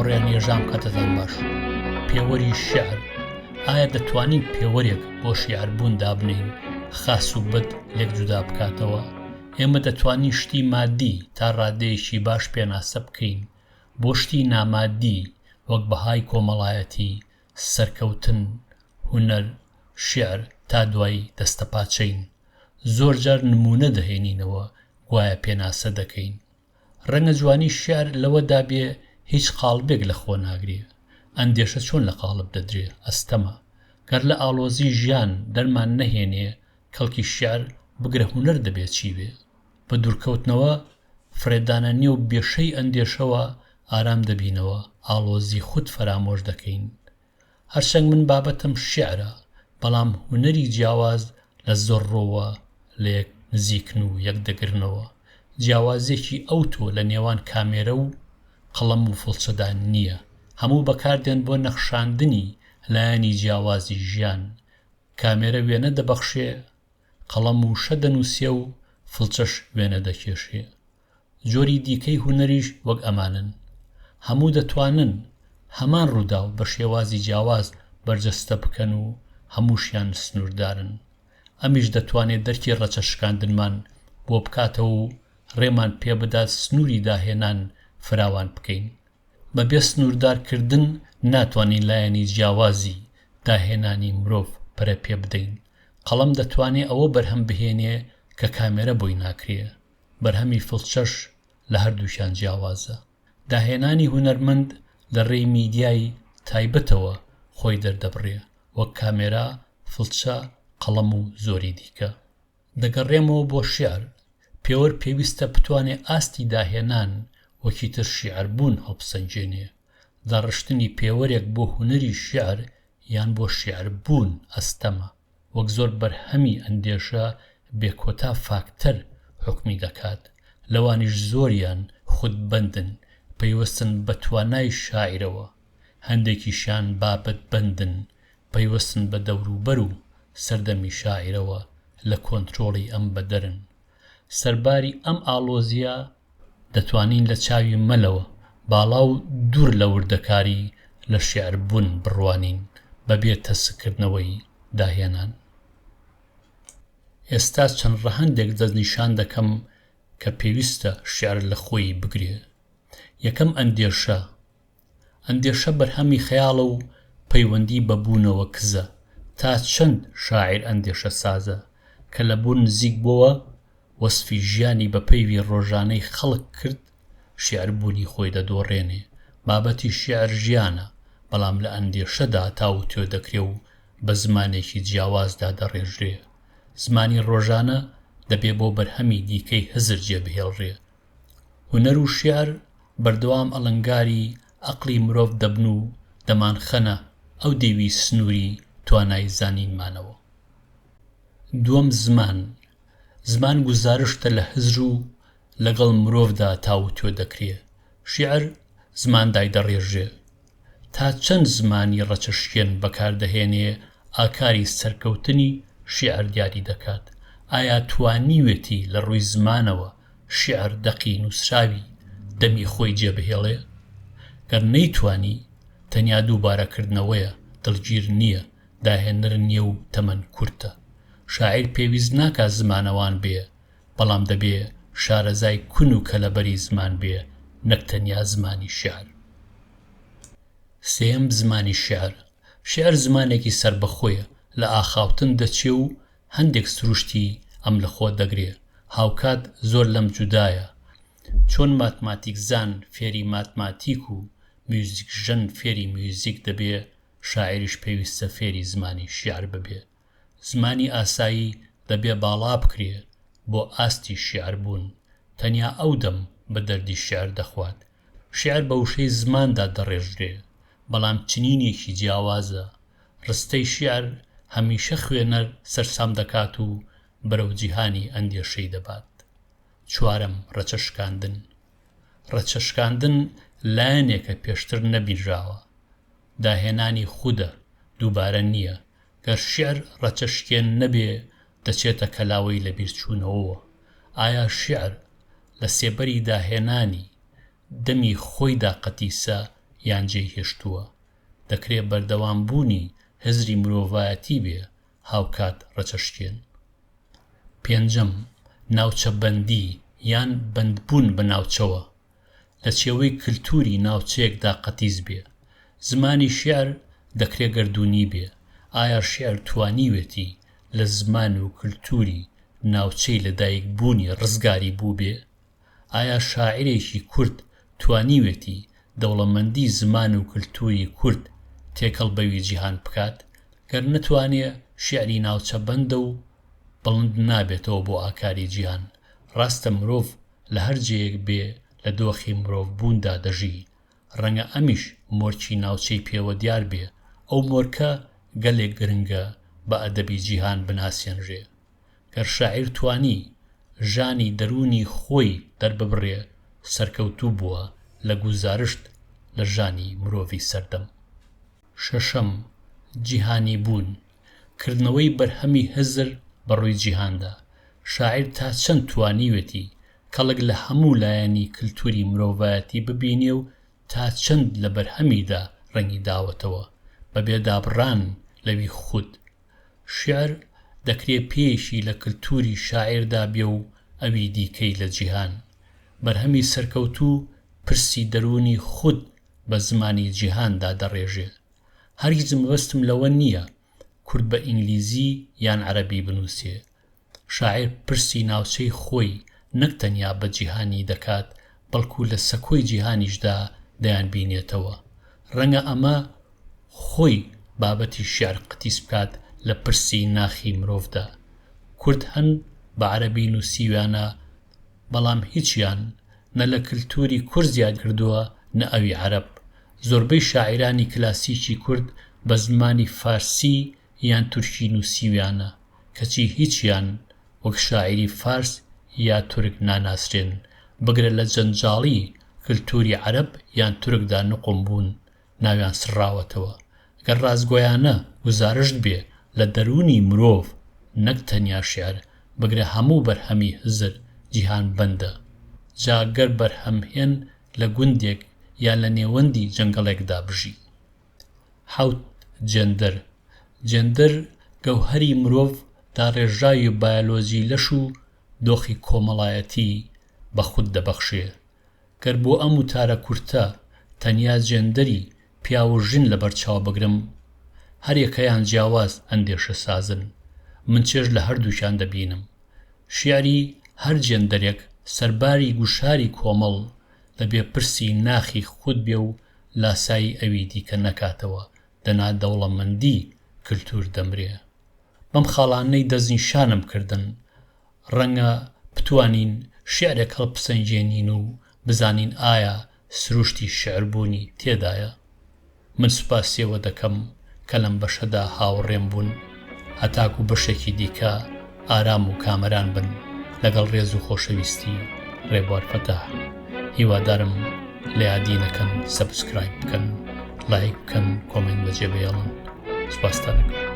هاوڕێ نێژام کاتتان باش. پێوەری شێعر ئایا دەتوانین پێوەرێک بۆ شێعربوون دابنین خاس و بەد لێک جودا بکاتەوە؟ ئێمە دەتوانین شتی مادی تا ڕادەیەکی باش پێناسە بکەین بۆ شتی نامادی وەک بەهای کۆمەڵایەتی، سەرکەوتن، هونەر، شێعر تا دوای دەستەپاچەین. زۆر جار نمونە دەهێنینەوە گوایە پێناسە دەکەین. ڕەنگە جوانی شێعر لەوەدا بێ هیچ قاڵبێک لە خۆ ناگرێ. ئەندێشە چۆن لە قاڵب دەدرێ؟ ئەستەمە. گەر لە ئاڵۆزی ژیان دەرمان نەهێنێ کەڵکی شێعر بگرە هونەر دەبێت چی بێ؟ بە دوورکەوتنەوە فرێدانە نێو بێشەی ئەندێشەوە ئارام دەبینەوە، ئاڵۆزی خود فەرامۆش دەکەین. هەرچەنگ من بابەتم شێعرە، بەڵام هونەری جیاواز لە زۆر ڕۆوە لە یەک نزیکن و یەکدەگرنەوە. جیاوازێکی ئەوتۆ لە نێوان کامێرە و قەڵەم و فڵچەدا نییە. هەموو بەکاردێن بۆ نەخشاندنی لایەنی جیاوازی ژیان. کامێرە وێنە دەبەخشێ، قەڵەم و شە دەنووسێ و فڵچەش وێنە دەکێشێ. جۆری دیکەی هونەریش وەک ئەمانن. هەموو دەتوانن هەمان ڕوودا و بە شێوازی جیاواز بەرجەستە بکەن و هەمووشیان سنووردارن. ئەمیش دەتوانێت دەرکی ڕەچەشکاندنمان بۆ بکاتەوە و ڕێمان پێ بدات سنووری داهێنان فراوان بکەین. بەبێ سنووردارکردن ناتوانین لایەنی جیاوازی داهێنانی مرۆڤ پەرە پێ بدەین. قەڵەم دەتوانێت ئەوە بەرهەم بهێنێ کە کامێرە بۆی ناکرێ. بەرهەمی فڵچەش لە هەردووشیان جیاوازە. داهێنانی هونەرمەند لە ڕێی میدیای تایبەتەوە خۆی دەردەبڕێ، وەک کامێرا، فڵچە، قەڵەم و زۆری دیکە. دەگەڕێمەوە بۆ شێعر. پێوەر پێویستە بتوانێ ئاستی داهێنان وەکی تر شێعربوون هەڵبسەنجێنێ. داڕشتنی پێوەرێک بۆ هونەری شێعر یان بۆ شێعربوون ئەستەمە. وەک زۆر بەرهەمی ئەندێشە بێکۆتا فاکتەر حکمی دەکات. لەوانیش زۆریان خودبەندن، پەیوەستن بە توانای شاعیرەوە. هەندێکیشیان بابەت بەندن، پەیوەستن بە دەوروبەر و سەردەمی شاعیرەوە لە کۆنترۆڵی ئەم بەدەرن. سەرباری ئەم ئاڵۆزیە دەتوانین لە چاوی مەلەوە باڵا و دوور لە وردەکاری لە شێعربوون بڕوانین بەبێ تەسکردنەوەی داهێنان. ئێستا چەند ڕەهەندێک دەستنیشان دەکەم کە پێویستە شێعر لە خۆی بگرێ. یەکەم ئەندێشە. ئەندێشە بەرهەمی خەیاڵە و پەیوەندی بەبوونەوە کزە. تا چەند شاعیر ئەندێشە سازە کە لە بوون نزیک بۆوە وەسفی ژیانی بە پەیوی ڕۆژانەی خەڵک کرد، شێعربوونی خۆی دەدۆڕێنێ. بابەتی شێعر ژیانە، بەڵام لە ئەندێشەدا تاو تێ دەکرێ و بە زمانێکی جیاوازدا دەڕێژرێ. زمانی ڕۆژانە دەبێ بۆ بەرهەمی دیکەی هزر جێبهێڵڕێ. هونەر و شێعر بەردەوام ئەڵنگاری عەقڵی مرۆڤ دەبن و دەمانخەنە ئەو دەیوی سنووری توانای زانینمانەوە. دووەم زمان. زمان گوزارشتە لە هزر و لەگەڵ مرۆڤدا تاو تێ دەکرێ. شێعر زماندای دەڕێژێ. تا چەند زمانی ڕەچەشکێن بەکاردەهێنێ ئاکاری سەرکەوتنی شێعر دیاری دەکات. ئایا توانیوێتی لە ڕووی زمانەوە شێعر دەقی نووسراوی دەمی خۆی جێبهێڵێ؟ گەر نەیتوانی، تەنیا دووبارەکردنەوەیە، دڵگیر نییە، داهێنەر نییە و تەمەن کورتە. شاعیر پێویست ناکا زمانەوان بێ، بەڵام دەبێ شارەزای کون و کەلەبەری زمان بێ، نەک تەنیا زمانی شێعر. سێەم زمانی شێعر. شێعر زمانێکی سربەخۆیە، لە ئاخاوتن دەچێ و هەندێک سروشتی ئەم لە خۆ دەگرێ. هاوکات زۆر لەم جودایە. چۆن ماتماتیکزان فێری ماتماتیک و میوزیکژەن فێری میوزیک دەبێ، شاعریش پێویستە فێری زمانی شێعر ببێ. زمانی ئاسایی دەبێ باڵا بکرێ بۆ ئاستی شێعربوون. تەنیا ئەو دەم بە دەردی شێعر دەخوات. شێعر بە وشەی زماندا دەڕێژرێ، بەڵام چنینێکی جیاوازە. ڕستەی شێعر هەمیشە خوێنەر سەرسام دەکات و بەرەو جیهانی ئەندێشەی دەبات. چوارەم ڕەچەشکاندن. ڕەچەشکاندن لایەنێکە پێشتر نەبینراوە. داهێنانی خودە، دووبارە نییە. گەر شێعر ڕەچەشکێن نەبێ دەچێتە کەلاوەی لە بیرچوونەوە. ئایا شێعر لە سێبەری داهێنانی دەمی خۆیدا قەتیسە یان جێی هێشتووە دەکرێت بەردەوام بوونی هزری مرۆڤایەتی بێ هاوکات ڕەچەشکێن. پێنجەم ناوچە بەندی یان بەندبوون بە ناوچەوە لە چێوەی کللتوری ناوچەیەکدا قەتیز بێ. زمانی شێعر دەکرێت گەردوونی بێ. ئایا شێعر توانیوێتی لە زمان و کللتوری ناوچەی لەدایک بوونی ڕزگاری بوو بێ؟ ئایا شاعیرێکی کورد توانیوێتی دەوڵەمەندی زمان و کللتوری کورد تێکەڵ بەوی جیهان بکات؟ گەر نەتوانێ شێعری ناوچە بەندە و بڵند نابێتەوە بۆ ئاکاری جیهان. ڕاستە مرۆڤ لە هەر جێیەک بێ لە دۆخی مرۆڤ بووندا دەژی. ڕەنگە ئەمیش مۆرکی ناوچەی پێوە دیار بێ. ئەو مۆرکە گەلێک گرنگە بە ئەدەبی جیهان بناسیێنرێ. گەر شاعیر توانی ژانی دەرونی خۆی دەرببڕێ سەرکەوتوو بووە لە گوزارشت لە ژانی مرۆڤی سەردەم. شەشەم جیهانی بوون کردنەوەی بەرهەمی هزر بەڕووی جیهاندا. شاعیر تا چەند توانیوێتی کەڵک لە هەموو لایەنی کللتوری مرۆڤایەتی ببینێ و تا چەند لە بەرهەمیدا ڕەنگی داوەتەوە بەبێ دابڕان لەوی خود. شێعر دەکرێت پێشی لە کللتوری شاعیردا بێ و ئەوی دیکەی لە جیهان. بەرهەمی سەرکەوتوو پرسی دەرونی خود بە زمانی جیهاندا دەڕێژێ. هەرگیز مەبەستم لەوە نییە کورد بە ئینگلیزی یان عەرەبی بنووسێ. شاعیر پرسی ناوچەی خۆی نەک تەنیا بە جیهانی دەکات بەڵکو لە سەکۆی جیهانیشدا دەیان بینێتەوە. ڕەنگە ئەمە خۆی بابەتی شێعر قتیس بکات لە پرسی ناخی مرۆڤدا. کورد هەن بە عەرەبی نووسیویانە بەڵام هیچیان نە لە کللتوری کورد زیاد کردووە نە ئەوی عەرەب. زۆربەی شاعیرانی کلاسیکی کورد بە زمانی فارسی یان تورکی نووسیویانە کەچی هیچیان وەک شاعیری فارس یا تورک ناناسرێن بگرە لە جەنجاڵی کللتوری عەرەب یان تورکدا نقم بوون ناویان سڕاوەتەوە. گەر ڕازگۆیانە گزارشت بێ لە دەرونی مرۆڤ نەک تەنیا شێعر بگرە هەموو بەرهەمی هزر جیهان بەندە. جا گەر بەرهەمهێن لە گوندێک یان لە نێوەندی جەنگەڵێکدا بژی. حەوت جێندەر جێندەر گەوهەری مرۆڤ تا ڕێژاوی بایۆلۆجی لەش و دۆخی کۆمەڵایەتی بە خود دەبەخشێ. گەر بۆ ئەم وتارە کورتە تەنیا جێندەری پیا و ژن لەبەرچاو بگرم هەریەکەیان جیاواز ئەندێشە سازن. من چێژ لە هەردووشان دەبینم. شیعری هەر جێندەرێک سەرباری گوشاری کۆمەڵ دەبێ پرسی ناخی خود بێ و لاسایی ئەوی دیکە نەکاتەوە دەنا دەوڵەمەندی کللتور دەمرێ. بەم خاڵانەی دەستنیشانم کردن ڕەنگە بتوانین شێعرێک هەڵبسەنجێنین و بزانین ئایا سروشتی شێعربوونی تێدایە. من سوپاسیەوە دەکەم کە لەم بەشەدا هاوڕێم بوون هەتاکو بەشێکی دیکە ئارام و کامەران بن لەگەڵ ڕێز و خۆشەویستی ڕێبوار فەتاح. هیوادارم لە یادی نەکەن سەبسکرایب بکەن، لایک بکەن، کۆمنت بەجێبهێڵن. سوپاس دەکەم.